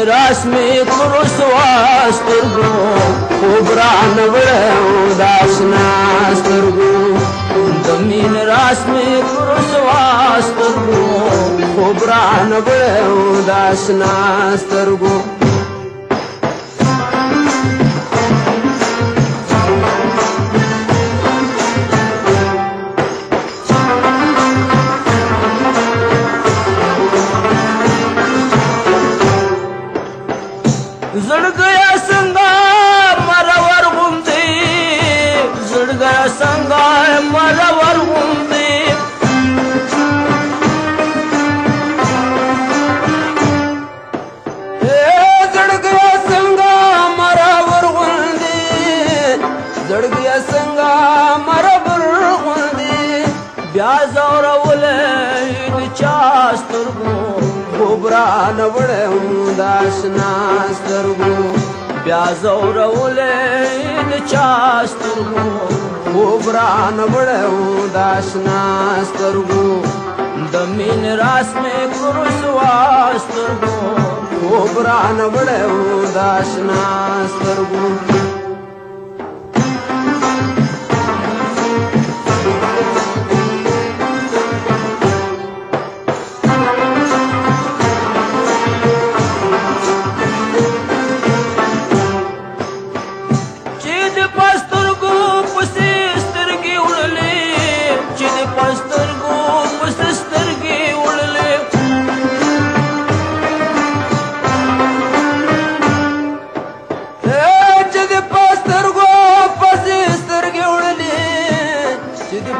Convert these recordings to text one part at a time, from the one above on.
راس می کرسوا سترګو خوب رانه وړو داشنا سترګو د مين راس می کرسوا سترګو خوب رانه وړو داشنا سترګو زړګیا څنګه مرور غوندې زړګیا څنګه مرور غوندې زړګیا څنګه مرور غوندې زړګیا څنګه مرور غوندې بیا زورولې د چا سترګو خوب رانه وړو داشنا سترګو بیا زورولې د چا سترګو خوب رانه وړو داشنا سترګو د مين راس می کرسوا سترګو خوب رانه وړو داشنا سترګو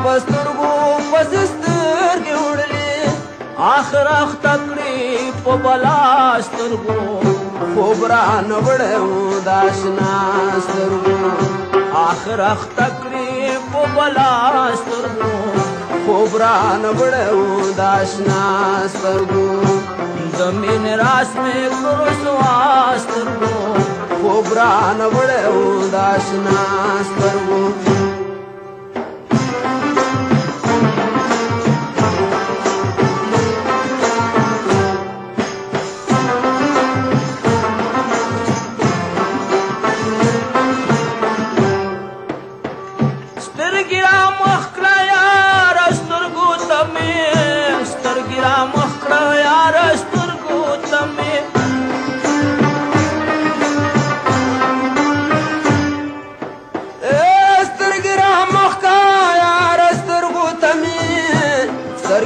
پسترګو پسسترګې وړلې آخر اخته کړې په بلا سترګو خوب رانه وړو داشنا سترګو آخر اخته کړې په بلا سترګو خوب رانه وړو داشنا سترګو د مين راس می کرسوا سترګو خوب رانه وړو داشنا سترګو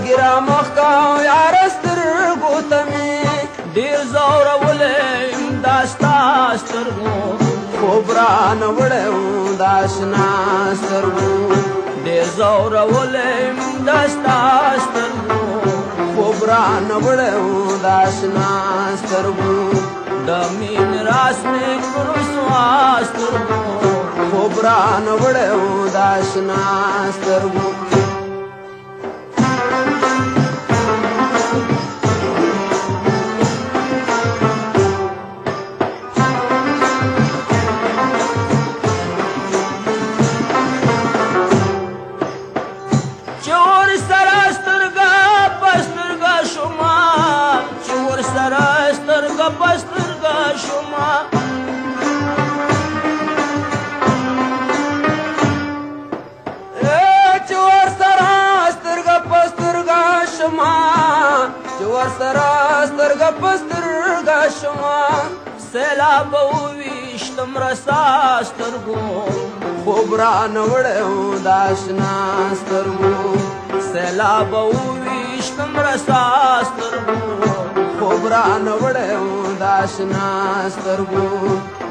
سترګرا مخکا یار سترګو تمي ډیر زور ولې داستا سترګو خوب رانه وړو داشنا سترګو ډیر زور ولې داستا سترګو خوب رانه وړو داشنا سترګو د مين راس می کرسوا سترګو خوب رانه وړو داشنا سترګو پسترګا شوما چور سره سترګا پسترګا شوما چور سره سترګا پسترګا شوما سیلاب ویشتم رسا سترګو خوب رانه وړو داشنا سترګو سیلاب ویشتم رسا سترګو خوب رانه وړو داشنا سترګو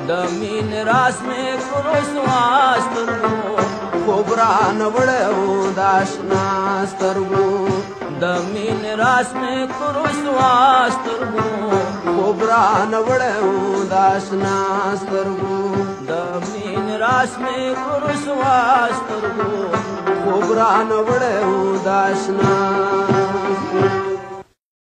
د مين راس می کرسوا سترګو خوب رانه وړو داشنا سترګو د مين راس می کرسوا سترګو خوب رانه وړو داشنا سترګو د مين راس می کرسوا سترګو خوب رانه وړو داشنا